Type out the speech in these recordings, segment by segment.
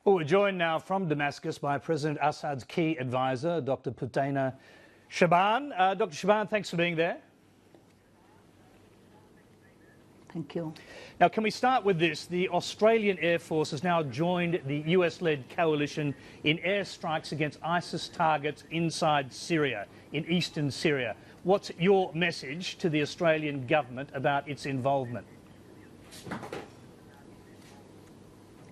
Well, we're joined now from Damascus by President Assad's key advisor, Dr. Bouthaina Shaaban. Dr. Shaaban, thanks for being there. Thank you. Now, can we start with this? The Australian Air Force has now joined the US-led coalition in airstrikes against ISIS targets inside Syria, in eastern Syria. What's your message to the Australian government about its involvement?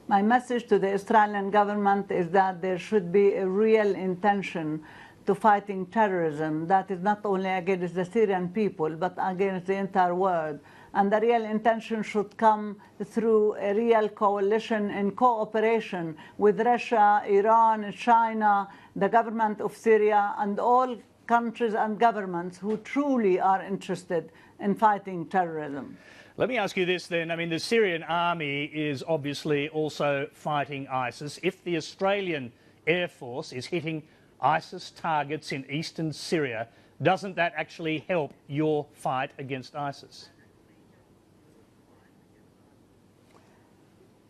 My message to the Australian government is that there should be a real intention to fighting terrorism that is not only against the Syrian people, but against the entire world. And the real intention should come through a real coalition and cooperation with Russia, Iran, China, the government of Syria, and all countries and governments who truly are interested in fighting terrorism. Let me ask you this then. I mean, the Syrian army is obviously also fighting ISIS. If the Australian Air Force is hitting ISIS targets in eastern Syria, doesn't that actually help your fight against ISIS?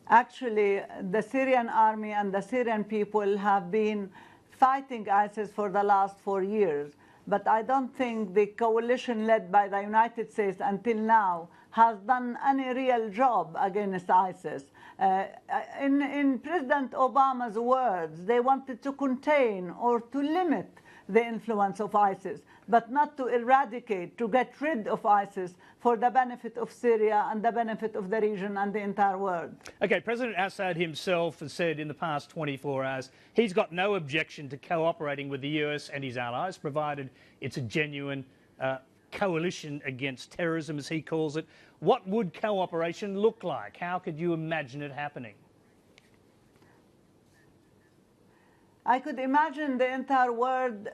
Actually, the Syrian army and the Syrian people have been fighting ISIS for the last 4 years. But I don't think the coalition led by the United States until now has done any real job against ISIS. In President Obama's words, they wanted to contain or to limit the influence of ISIS, but not to eradicate, to get rid of ISIS for the benefit of Syria and the benefit of the region and the entire world. Okay, President Assad himself has said in the past 24 hours he's got no objection to cooperating with the US and his allies, provided it's a genuine coalition against terrorism, as he calls it. What would cooperation look like? How could you imagine it happening? I could imagine the entire world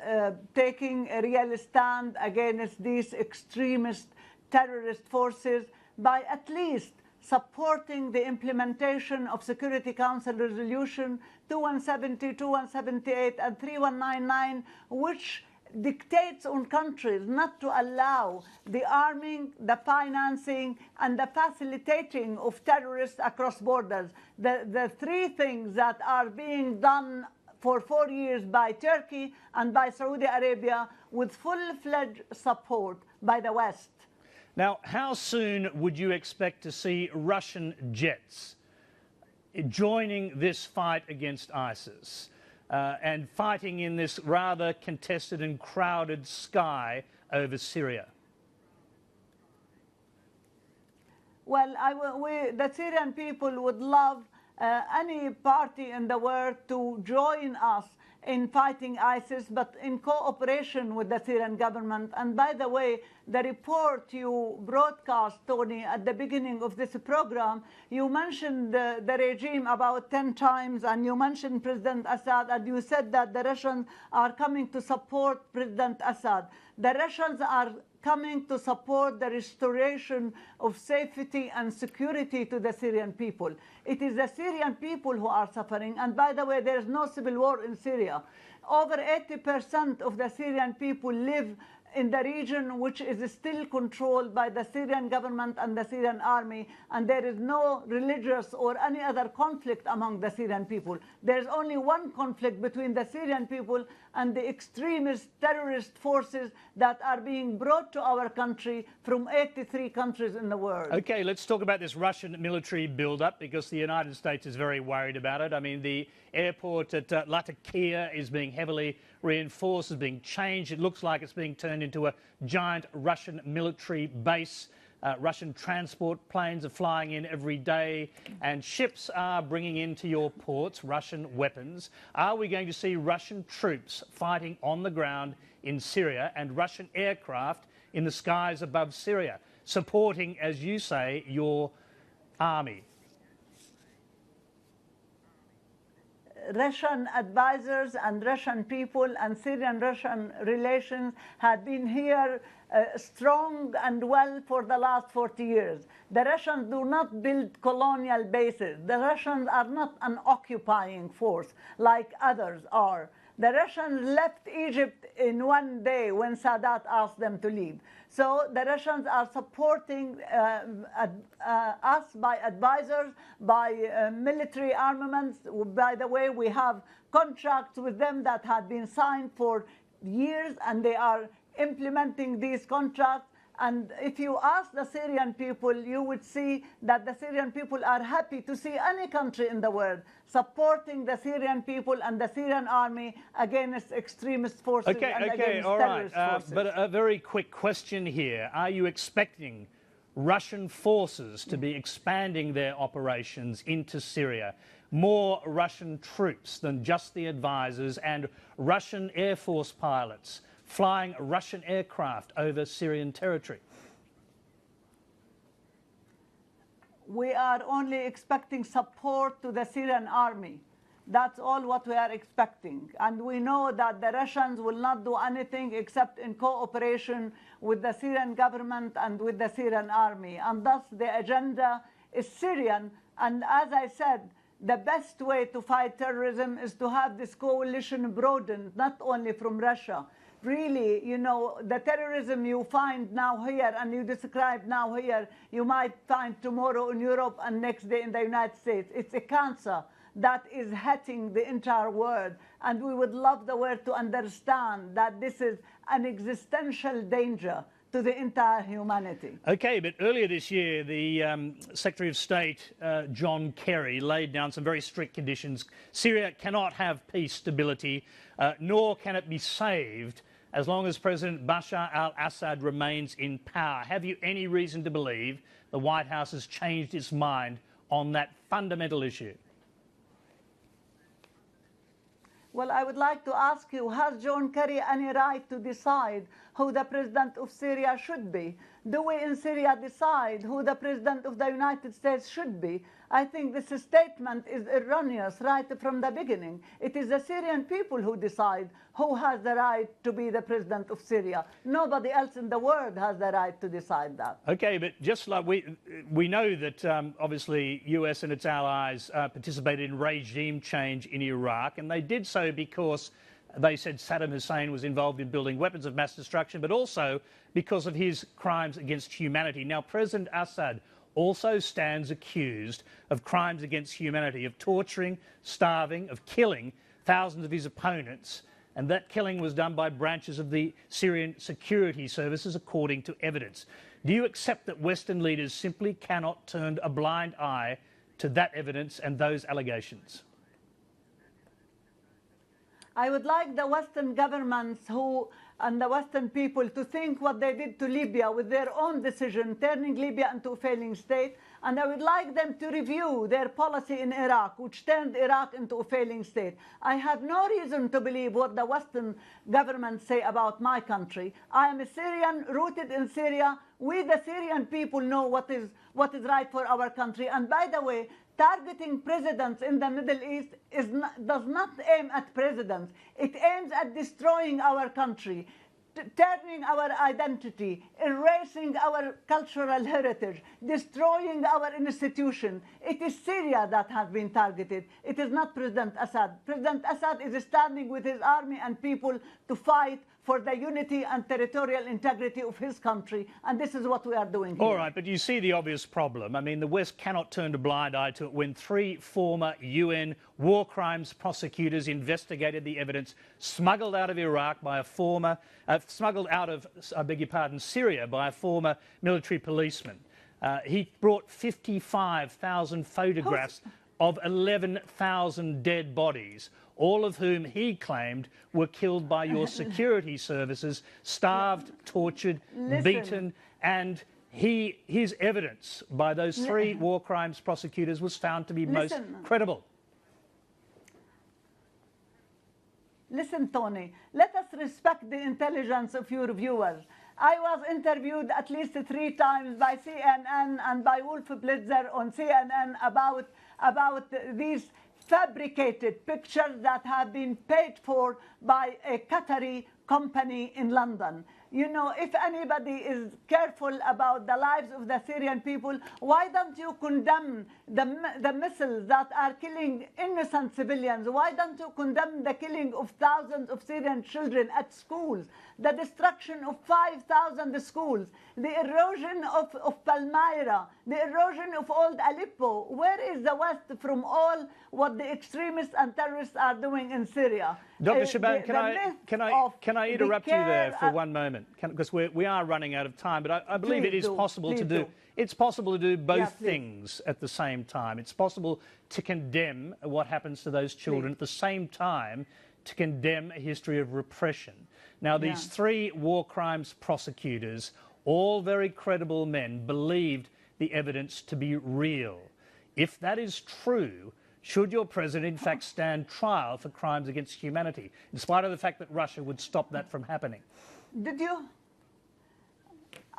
taking a real stand against these extremist terrorist forces by at least supporting the implementation of Security Council Resolution 2170, 2178 and 3199, which dictates on countries not to allow the arming, the financing, and the facilitating of terrorists across borders. The three things that are being done for 4 years by Turkey and by Saudi Arabia with full-fledged support by the West. Now, how soon would you expect to see Russian jets joining this fight against ISIS and fighting in this rather contested and crowded sky over Syria? Well, the Syrian people would love any party in the world to join us in fighting ISIS, but in cooperation with the Syrian government. And by the way, the report you broadcast, Tony, at the beginning of this program, you mentioned the regime about 10 times, and you mentioned President Assad, and you said that the Russians are coming to support President Assad. The Russians are coming to support the restoration of safety and security to the Syrian people. It is the Syrian people who are suffering. And by the way, there is no civil war in Syria. Over 80% of the Syrian people live in the region which is still controlled by the Syrian government and the Syrian army, and there is no religious or any other conflict among the Syrian people. There is only one conflict between the Syrian people and the extremist terrorist forces that are being brought to our country from 83 countries in the world. Okay, let's talk about this Russian military build-up, because the United States is very worried about it. I mean, the airport at Lateline is being heavily reinforced, is being changed. It looks like it's being turned into a giant Russian military base. Russian transport planes are flying in every day, and ships are bringing into your ports Russian weapons. Are we going to see Russian troops fighting on the ground in Syria and Russian aircraft in the skies above Syria, supporting, as you say, your army? Russian advisors and Russian people and Syrian-Russian relations had been here strong and well for the last 40 years. The Russians do not build colonial bases. The Russians are not an occupying force like others are. The Russians left Egypt in one day when Sadat asked them to leave. So the Russians are supporting us by advisors, by military armaments. By the way, we have contracts with them that have been signed for years, and they are implementing these contracts. And if you ask the Syrian people, you would see that the Syrian people are happy to see any country in the world supporting the Syrian people and the Syrian army against extremist forces and against terrorist forces. But a very quick question here. Are you expecting Russian forces to be expanding their operations into Syria? More Russian troops than just the advisors, and Russian Air Force pilots flying Russian aircraft over Syrian territory? We are only expecting support to the Syrian army. That's all what we are expecting. And we know that the Russians will not do anything except in cooperation with the Syrian government and with the Syrian army. And thus the agenda is Syrian. And as I said, the best way to fight terrorism is to have this coalition broadened, not only from Russia. Really, you know, the terrorism you find now here and you describe now here, you might find tomorrow in Europe and next day in the United States. It's a cancer that is hitting the entire world. And we would love the world to understand that this is an existential danger to the entire humanity. Okay, but earlier this year, the Secretary of State, John Kerry, laid down some very strict conditions. Syria cannot have peace, stability, nor can it be saved as long as President Bashar al-Assad remains in power. Have you any reason to believe the White House has changed its mind on that fundamental issue? Well, I would like to ask you, has John Kerry any right to decide who the president of Syria should be? Do we in Syria decide who the president of the United States should be? I think this statement is erroneous right from the beginning. It is the Syrian people who decide who has the right to be the president of Syria. Nobody else in the world has the right to decide that. Okay, but just like we know that obviously US and its allies participated in regime change in Iraq, and they did so because they said Saddam Hussein was involved in building weapons of mass destruction, but also because of his crimes against humanity. Now, President Assad also stands accused of crimes against humanity, of torturing, starving, of killing thousands of his opponents, and that killing was done by branches of the Syrian security services, according to evidence. Do you accept that Western leaders simply cannot turn a blind eye to that evidence and those allegations? I would like the Western governments and the Western people to think what they did to Libya with their own decision, turning Libya into a failing state. And I would like them to review their policy in Iraq, which turned Iraq into a failing state. I have no reason to believe what the Western governments say about my country. I am a Syrian, rooted in Syria. We, the Syrian people, know what is right for our country. And by the way, targeting presidents in the Middle East does not aim at presidents. It aims at destroying our country, turning our identity, erasing our cultural heritage, destroying our institution. It is Syria that has been targeted. It is not President Assad. President Assad is standing with his army and people to fight for the unity and territorial integrity of his country, and this is what we are doing here. All right, but you see the obvious problem. I mean, the West cannot turn a blind eye to it when 3 former UN war crimes prosecutors investigated the evidence smuggled out of Iraq by a former, smuggled out of, I beg your pardon, Syria by a former military policeman. He brought 55,000 photographs of 11,000 dead bodies, all of whom he claimed were killed by your security services, starved, tortured, beaten, and his evidence by those 3 war crimes prosecutors was found to be most credible. Listen, Tony, let us respect the intelligence of your viewers. I was interviewed at least 3 times by CNN and by Wolf Blitzer on CNN about these fabricated pictures that have been paid for by a Qatari company in London. You know, if anybody is careful about the lives of the Syrian people, why don't you condemn the missiles that are killing innocent civilians? Why don't you condemn the killing of thousands of Syrian children at schools, the destruction of 5,000 schools, the erosion of Palmyra, the erosion of old Aleppo? Where is the West from all what the extremists and terrorists are doing in Syria? Dr. Shaaban, can I interrupt you there for one moment? Because we are running out of time, but I believe it is possible to do. It's possible to do both things at the same time. It's possible to condemn what happens to those children at the same time to condemn a history of repression. Now, these three war crimes prosecutors, all very credible men, believed the evidence to be real. If that is true, should your president, in fact, stand trial for crimes against humanity, in spite of the fact that Russia would stop that from happening? Did you?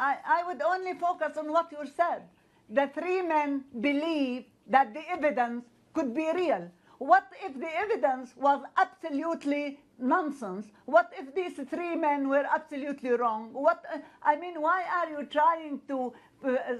I would only focus on what you said. The three men believe that the evidence could be real. What if the evidence was absolutely nonsense? What if these three men were absolutely wrong? I mean, why are you trying to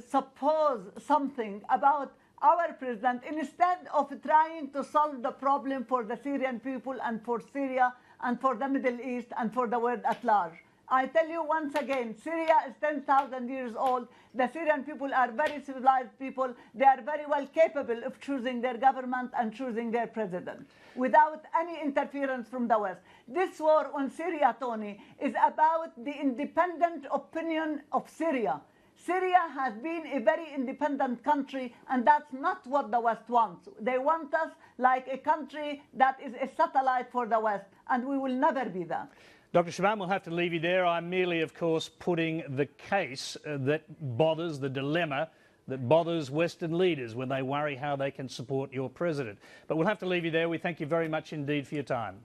suppose something about our president instead of trying to solve the problem for the Syrian people and for Syria and for the Middle East and for the world at large? I tell you once again, Syria is 10,000 years old. The Syrian people are very civilized people. They are very well capable of choosing their government and choosing their president without any interference from the West. This war on Syria, Tony, is about the independent opinion of Syria. Syria has been a very independent country, and that's not what the West wants. They want us like a country that is a satellite for the West, and we will never be that. Dr. Shaaban, we'll have to leave you there. I'm merely, of course, putting the case that bothers, the dilemma that bothers Western leaders when they worry how they can support your president. But we'll have to leave you there. We thank you very much indeed for your time.